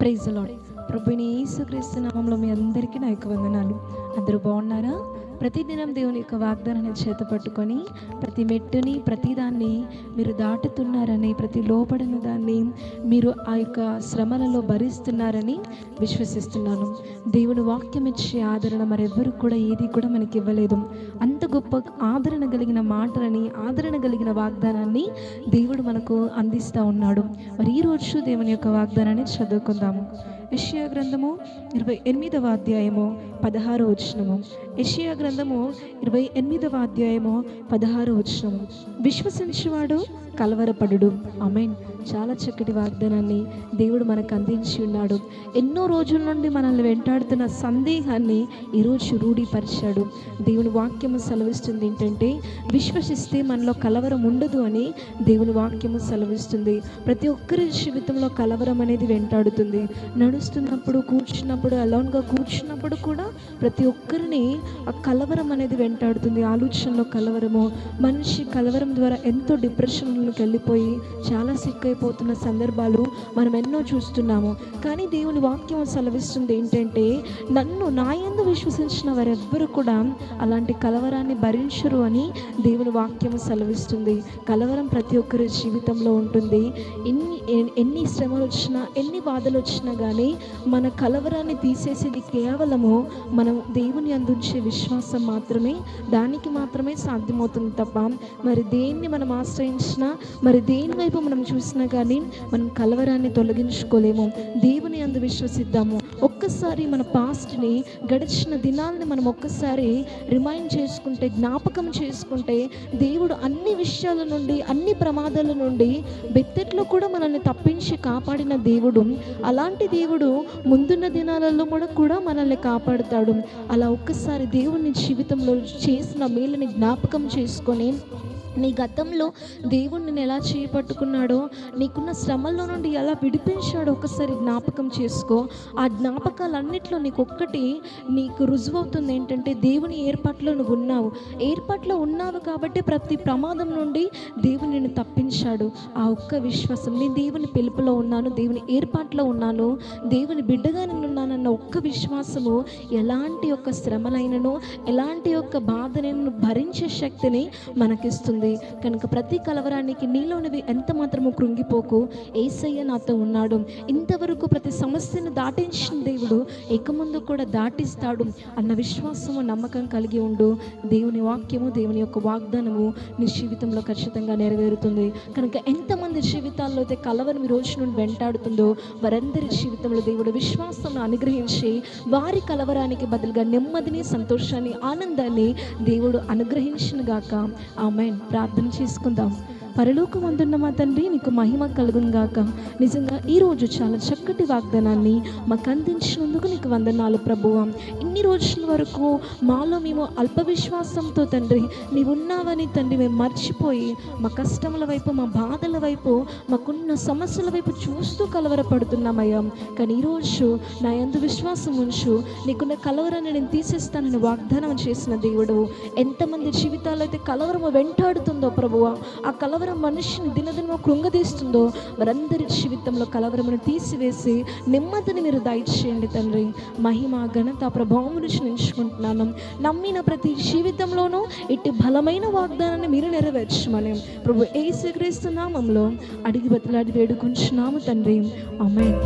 Praise the lord. ప్రభువైన యేసుక్రీస్తు నామములో మీ అందరికీ నా యొక్క వందనాలు. అందరూ బాగున్నారా? ప్రతిదినం దేవుని యొక్క వాగ్దానాన్ని చేత పట్టుకొని ప్రతి మెట్టుని ప్రతిదాన్ని మీరు దాటుతున్నారని, ప్రతి లోపడిన దాన్ని మీరు ఆ యొక్క శ్రమలలో భరిస్తున్నారని విశ్వసిస్తున్నాను. దేవుని వాక్యం ఇచ్చే ఆదరణ మరెవ్వరు కూడా ఏది కూడా మనకి ఇవ్వలేదు. అంత గొప్ప ఆదరణ కలిగిన మాటలని, ఆదరణ కలిగిన వాగ్దానాన్ని దేవుడు మనకు అందిస్తూ ఉన్నాడు. మరి ఈరోజు దేవుని యొక్క వాగ్దానాన్ని చదువుకుందాము. యెషయా గ్రంథము 28వ అధ్యాయము 16వ వచనము. యెషయా గ్రంథము 28వ అధ్యాయము 16వ వచనము. విశ్వసించువాడు కలవరపడుడు. ఆమేన్. చాలా చక్కటి వాగ్దానాన్ని దేవుడు మనకు అందించి ఉన్నాడు. ఎన్నో రోజుల నుండి మనల్ని వెంటాడుతున్న సందేహాన్ని ఈరోజు రూఢీపరిచాడు. దేవుని వాక్యము సెలవిస్తుంది ఏంటంటే, విశ్వసిస్తే మనలో కలవరం ఉండదు అని దేవుని వాక్యము సెలవిస్తుంది. ప్రతి ఒక్కరి జీవితంలో కలవరం అనేది వెంటాడుతుంది. నడుస్తున్నప్పుడు, కూర్చున్నప్పుడు, అలోన్గా కూర్చున్నప్పుడు కూడా ప్రతి ఒక్కరిని ఆ కలవరం అనేది వెంటాడుతుంది. ఆలోచనలో కలవరము, మనిషి కలవరం ద్వారా ఎంతో డిప్రెషన్లోకి వెళ్ళిపోయి చాలా సిక్ అయిపోతున్న సందర్భాలు మనం ఎన్నో చూస్తున్నాము. కానీ దేవుని వాక్యం సెలవిస్తుంది ఏంటంటే, నన్ను నా యందు విశ్వసించిన వారెవ్వరూ కూడా అలాంటి కలవరాన్ని భరించరు అని దేవుని వాక్యం సెలవిస్తుంది. కలవరం ప్రతి ఒక్కరి జీవితంలో ఉంటుంది. ఎన్ని శ్రమలు వచ్చినా, ఎన్ని బాధలు వచ్చినా కానీ మన కలవరాన్ని తీసేసేది కేవలము మనం దేవుని అందించే విశ్వాసం మాత్రమే, దానికి మాత్రమే సాధ్యమవుతుంది తప్ప మరి దేన్ని మనం ఆశ్రయించినా, మరి దేని వైపు మనం చూసినా కానీ మనం కలవరాన్ని తొలగించుకోలేము. దేవుని అందు విశ్వసిద్దాము. ఒక్కసారి మన పాస్ట్ని, గడిచిన దినాలని మనం ఒక్కసారి రిమైండ్ చేసుకుంటే, జ్ఞాపకం చేసుకుంటే, దేవుడు అన్ని విషయాల నుండి, అన్ని ప్రమాదాల నుండి బెత్తెట్లో కూడా మనల్ని తప్పించి కాపాడిన దేవుడు. అలాంటి దేవుడు ముందున్న దినాలలో కూడా మనల్ని కాపాడుతాడు. అలా ఒక్కసారి దేవుని జీవితంలో చేసిన మేలుని జ్ఞాపకం చేసుకొని, నీ గతంలో దేవుడు నిన్ను ఎలా చేపట్టుకున్నాడో, నీకున్న శ్రమల్లో నుండి ఎలా విడిపించాడో ఒకసారి జ్ఞాపకం చేసుకో. ఆ జ్ఞాపకాలన్నిట్లో నీకు రుజువవుతుంది ఏంటంటే, దేవుని ఏర్పాట్లో నువ్వు ఉన్నావు. ఏర్పాట్లో ఉన్నావు కాబట్టి ప్రతి ప్రమాదం నుండి దేవుని నిన్ను తప్పించాడు. ఆ ఒక్క విశ్వాసం, నేను దేవుని పిలుపులో ఉన్నాను, దేవుని ఏర్పాట్లో ఉన్నాను, దేవుని బిడ్డగా నేనున్నానన్న ఒక్క విశ్వాసము ఎలాంటి యొక్క శ్రమలైనను, ఎలాంటి యొక్క బాధనైనా భరించే శక్తిని మనకిస్తుంది. కనుక ప్రతి కలవరానికి నీలోనివి ఎంత మాత్రము కృంగిపోకు. యేసయ్య నాతో ఉన్నాడు. ఇంతవరకు ప్రతి సమస్యను దాటించిన దేవుడు ఇక ముందు కూడా దాటిస్తాడు అన్న విశ్వాసము, నమ్మకం కలిగి ఉండు. దేవుని వాక్యము, దేవుని యొక్క వాగ్దానము నీ జీవితంలో ఖచ్చితంగా నెరవేరుతుంది. కనుక ఎంతమంది జీవితాల్లో అయితే కలవరం ఈ రోజు నుండి వెంటాడుతుందో వారందరి జీవితంలో దేవుడు విశ్వాసం అనుగ్రహించి వారి కలవరానికి బదులుగా నెమ్మదిని, సంతోషాన్ని, ఆనందాన్ని దేవుడు అనుగ్రహించును గాక. ఆమేన్. ప్రార్థన చేసుకుందాం. పరలోకమందున్న మా తండ్రి, నీకు మహిమ కలుగును గాక. నిజంగా ఈరోజు చాలా చక్కటి వాగ్దానాన్ని మాకు అందించినందుకు నీకు వందనాలు ప్రభువా. ఇన్ని రోజుల వరకు మాలో మేము అల్ప విశ్వాసంతో తండ్రి నీవు ఉన్నావని తండ్రి మేము మర్చిపోయి మా కష్టముల వైపు, మా బాధల వైపు, మాకున్న సమస్యల వైపు చూస్తూ కలవరపడుతున్నామయ్యా. కానీ ఈరోజు నా యందు విశ్వాసం ఉంచు, నీకున్న కలవరాన్ని నేను తీసేస్తానని వాగ్దానం చేసిన దేవుడు. ఎంతమంది జీవితాల్లో అయితే కలవరము వెంటాడుతుందో ప్రభువా, ఆ కలవరం మనిషిని దినదినము కృంగదీస్తుందో వారందరి జీవితంలో కలవరమును తీసివేసి నెమ్మదిని మీరు దయచేయండి తండ్రి. మహిమ, ఘనత, ప్రభావం నుంచి ఎంచుకుంటున్నాను. నమ్మిన ప్రతి జీవితంలోనూ ఇట్టి బలమైన వాగ్దానాన్ని మీరు నెరవేర్చమని ప్రభు యేసుక్రీస్తు నామములో అడిగి బతిలాడి వేడుకుంటున్నాము తండ్రి. ఆమేన్.